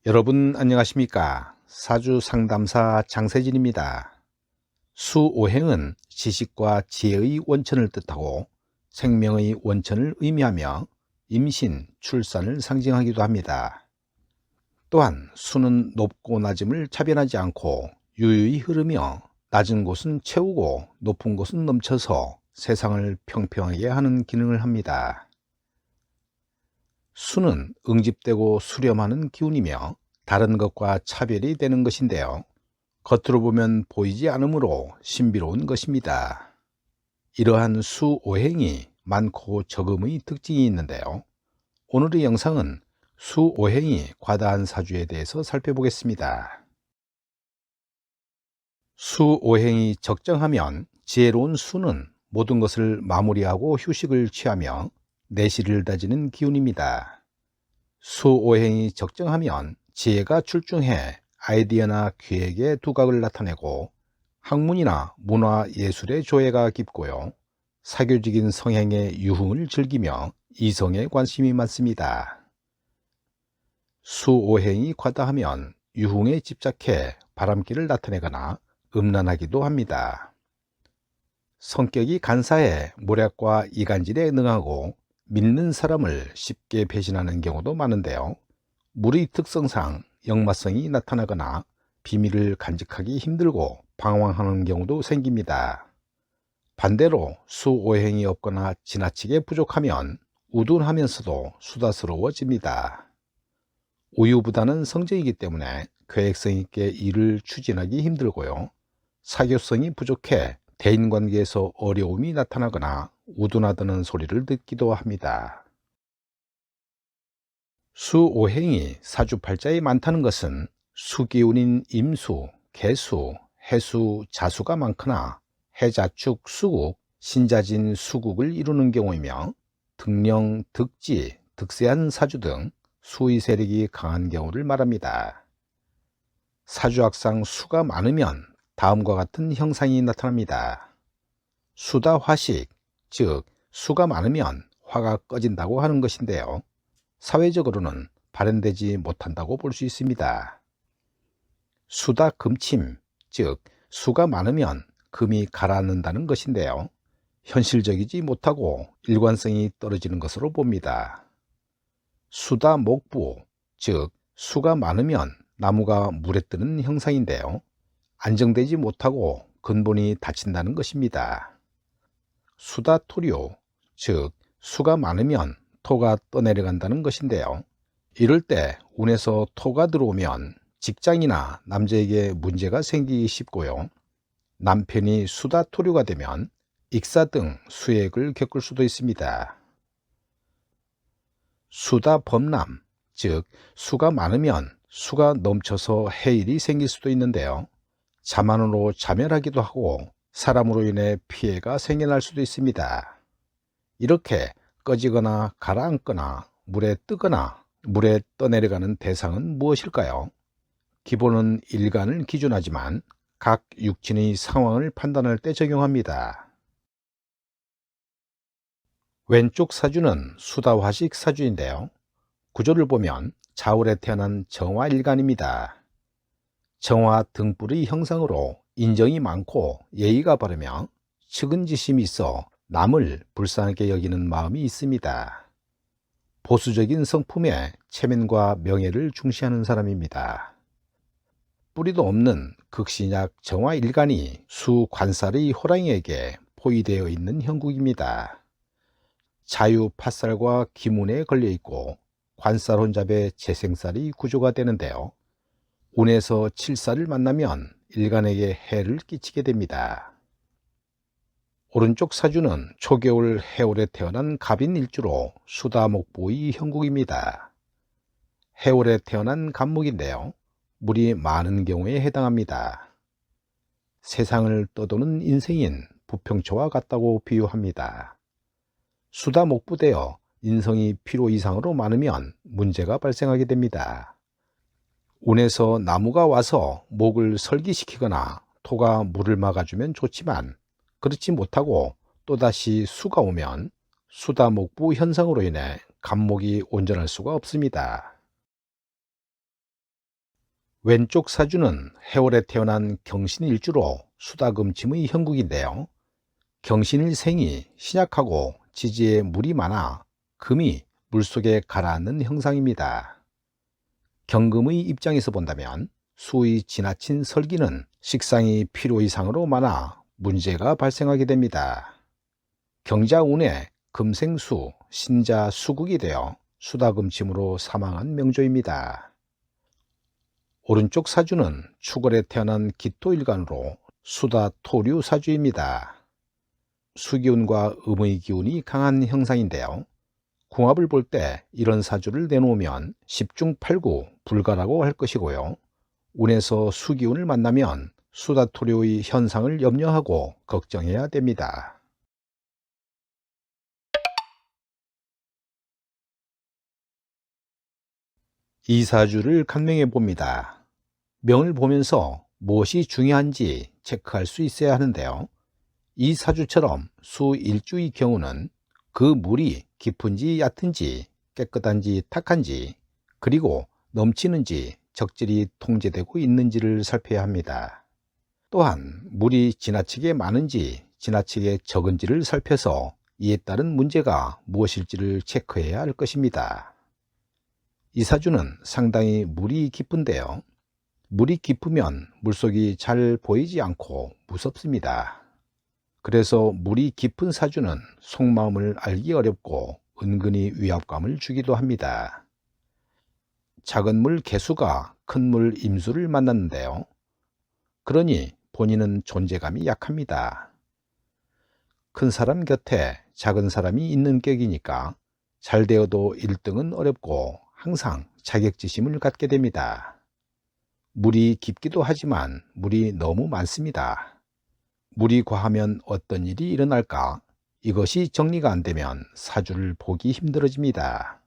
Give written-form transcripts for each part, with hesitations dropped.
여러분 안녕하십니까? 사주 상담사 장세진입니다. 수오행은 지식과 지혜의 원천을 뜻하고 생명의 원천을 의미하며 임신, 출산을 상징하기도 합니다. 또한 수는 높고 낮음을 차별하지 않고 유유히 흐르며 낮은 곳은 채우고 높은 곳은 넘쳐서 세상을 평평하게 하는 기능을 합니다. 수는 응집되고 수렴하는 기운이며 다른 것과 차별이 되는 것인데요. 겉으로 보면 보이지 않으므로 신비로운 것입니다. 이러한 수오행이 많고 적음의 특징이 있는데요. 오늘의 영상은 수오행이 과다한 사주에 대해서 살펴보겠습니다. 수오행이 적정하면 지혜로운 수는 모든 것을 마무리하고 휴식을 취하며 내실을 다지는 기운입니다. 수오행이 적정하면 지혜가 출중해 아이디어나 기획의 두각을 나타내고 학문이나 문화 예술의 조예가 깊고요. 사교적인 성향의 유흥을 즐기며 이성에 관심이 많습니다. 수오행이 과다하면 유흥에 집착해 바람기를 나타내거나 음란하기도 합니다. 성격이 간사해 모략과 이간질에 능하고 믿는 사람을 쉽게 배신하는 경우도 많은데요. 물의 특성상 역마성이 나타나거나 비밀을 간직하기 힘들고 방황하는 경우도 생깁니다. 반대로 수오행이 없거나 지나치게 부족하면 우둔하면서도 수다스러워집니다. 우유보다는 성정이기 때문에 계획성 있게 일을 추진하기 힘들고요. 사교성이 부족해 대인관계에서 어려움이 나타나거나 우둔하다는 소리를 듣기도 합니다. 수오행이 사주팔자에 많다는 것은 수기운인 임수, 개수, 해수, 자수가 많거나 해자축, 수국, 신자진, 수국을 이루는 경우이며 등령, 득지, 득세한 사주 등 수의 세력이 강한 경우를 말합니다. 사주학상 수가 많으면 다음과 같은 형상이 나타납니다. 수다화식, 즉 수가 많으면 화가 꺼진다고 하는 것인데요. 사회적으로는 발현되지 못한다고 볼 수 있습니다. 수다금침, 즉 수가 많으면 금이 가라앉는다는 것인데요. 현실적이지 못하고 일관성이 떨어지는 것으로 봅니다. 수다목부, 즉 수가 많으면 나무가 물에 뜨는 형상인데요. 안정되지 못하고 근본이 닫힌다는 것입니다. 수다토류, 즉 수가 많으면 토가 떠내려간다는 것인데요. 이럴 때 운에서 토가 들어오면 직장이나 남자에게 문제가 생기기 쉽고요. 남편이 수다토류가 되면 익사 등 수액을 겪을 수도 있습니다. 수다범람, 즉 수가 많으면 수가 넘쳐서 해일이 생길 수도 있는데요. 자만으로 자멸하기도 하고 사람으로 인해 피해가 생겨날 수도 있습니다. 이렇게 꺼지거나 가라앉거나 물에 뜨거나 물에 떠내려가는 대상은 무엇일까요? 기본은 일간을 기준하지만 각 육친의 상황을 판단할 때 적용합니다. 왼쪽 사주는 수다화식 사주인데요. 구조를 보면 자울에 태어난 정화일간입니다. 정화 등불의 형상으로 인정이 많고 예의가 바르며 측은지심이 있어 남을 불쌍하게 여기는 마음이 있습니다. 보수적인 성품에 체면과 명예를 중시하는 사람입니다. 뿌리도 없는 극신약 정화일간이 수관살의 호랑이에게 포위되어 있는 형국입니다. 자유팥살과 기문에 걸려있고 관살 혼잡의 재생살이 구조가 되는데요. 운에서 칠살을 만나면 일간에게 해를 끼치게 됩니다. 오른쪽 사주는 초겨울 해월에 태어난 갑인일주로 수다목보의 형국입니다. 해월에 태어난 갑목인데요. 물이 많은 경우에 해당합니다. 세상을 떠도는 인생인 부평초와 같다고 비유합니다. 수다목부되어 인성이 필요 이상으로 많으면 문제가 발생하게 됩니다. 운에서 나무가 와서 목을 설기시키거나 토가 물을 막아주면 좋지만 그렇지 못하고 또다시 수가 오면 수다목부 현상으로 인해 갑목이 온전할 수가 없습니다. 왼쪽 사주는 해월에 태어난 경신일주로 수다금침의 형국인데요. 경신일생이 신약하고 지지에 물이 많아 금이 물속에 가라앉는 형상입니다. 경금의 입장에서 본다면 수의 지나친 설기는 식상이 필요 이상으로 많아 문제가 발생하게 됩니다. 경자운에 금생수, 신자 수국이 되어 수다금침으로 사망한 명조입니다. 오른쪽 사주는 축월에 태어난 기토일간으로 수다토류 사주입니다. 수기운과 음의 기운이 강한 형상인데요. 궁합을 볼 때 이런 사주를 내놓으면 10중 8구 불가라고 할 것이고요. 운에서 수기운을 만나면 수다토류의 현상을 염려하고 걱정해야 됩니다. 이 사주를 간명해 봅니다. 명을 보면서 무엇이 중요한지 체크할 수 있어야 하는데요. 이 사주처럼 수일주의 경우는 그 물이 깊은지 얕은지 깨끗한지 탁한지 그리고 넘치는지 적절히 통제되고 있는지를 살펴야 합니다. 또한 물이 지나치게 많은지 지나치게 적은지를 살펴서 이에 따른 문제가 무엇일지를 체크해야 할 것입니다. 이 사주는 상당히 물이 깊은데요. 물이 깊으면 물속이 잘 보이지 않고 무섭습니다. 그래서 물이 깊은 사주는 속마음을 알기 어렵고 은근히 위압감을 주기도 합니다. 작은 물 개수가 큰 물 임수를 만났는데요. 그러니 본인은 존재감이 약합니다. 큰 사람 곁에 작은 사람이 있는 격이니까 잘 되어도 1등은 어렵고 항상 자격지심을 갖게 됩니다. 물이 깊기도 하지만 물이 너무 많습니다. 물이 과하면 어떤 일이 일어날까? 이것이 정리가 안 되면 사주를 보기 힘들어집니다.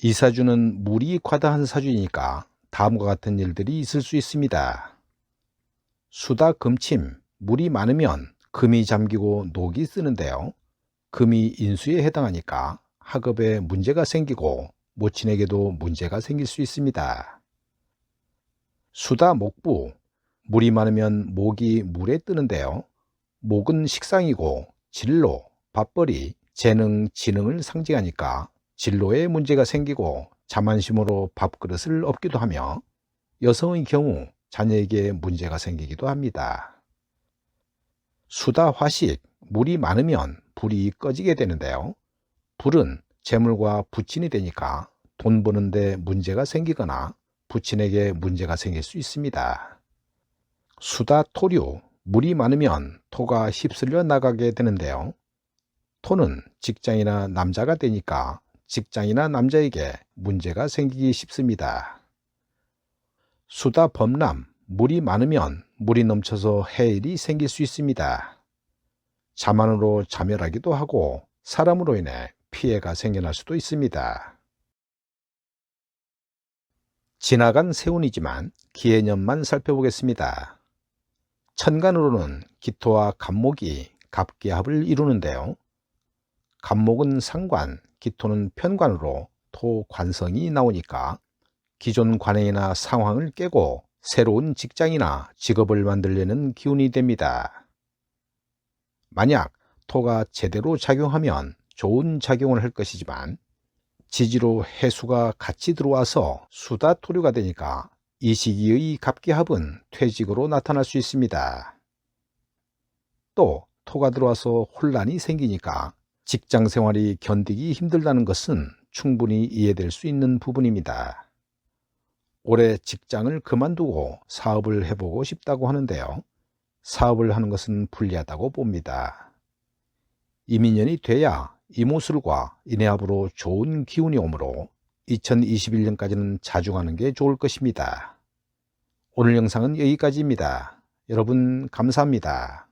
이 사주는 물이 과다한 사주이니까 다음과 같은 일들이 있을 수 있습니다. 수다 금침, 물이 많으면 금이 잠기고 녹이 쓰는데요. 금이 인수에 해당하니까 학업에 문제가 생기고 모친에게도 문제가 생길 수 있습니다. 수다 목부, 물이 많으면 목이 물에 뜨는데요. 목은 식상이고 진로, 밥벌이, 재능, 지능을 상징하니까 진로에 문제가 생기고 자만심으로 밥그릇을 엎기도 하며 여성의 경우 자녀에게 문제가 생기기도 합니다. 수다 화식, 물이 많으면 불이 꺼지게 되는데요. 불은 재물과 부친이 되니까 돈 버는데 문제가 생기거나 부친에게 문제가 생길 수 있습니다. 수다 토류, 물이 많으면 토가 휩쓸려 나가게 되는데요. 토는 직장이나 남자가 되니까 직장이나 남자에게 문제가 생기기 쉽습니다. 수다 범람, 물이 많으면 물이 넘쳐서 해일이 생길 수 있습니다. 자만으로 자멸하기도 하고 사람으로 인해 피해가 생겨날 수도 있습니다. 지나간 세운이지만 기해년만 살펴보겠습니다. 천간으로는 기토와 갑목이 갑기합을 이루는데요. 갑목은 상관, 기토는 편관으로 토관성이 나오니까 기존 관행이나 상황을 깨고 새로운 직장이나 직업을 만들려는 기운이 됩니다. 만약 토가 제대로 작용하면 좋은 작용을 할 것이지만 지지로 해수가 같이 들어와서 수다토류가 되니까 이 시기의 갑기합은 퇴직으로 나타날 수 있습니다. 또 토가 들어와서 혼란이 생기니까 직장 생활이 견디기 힘들다는 것은 충분히 이해될 수 있는 부분입니다. 올해 직장을 그만두고 사업을 해보고 싶다고 하는데요. 사업을 하는 것은 불리하다고 봅니다. 이민년이 돼야 이모술과 인해합으로 좋은 기운이 오므로 2021년까지는 자중하는 게 좋을 것입니다. 오늘 영상은 여기까지입니다. 여러분 감사합니다.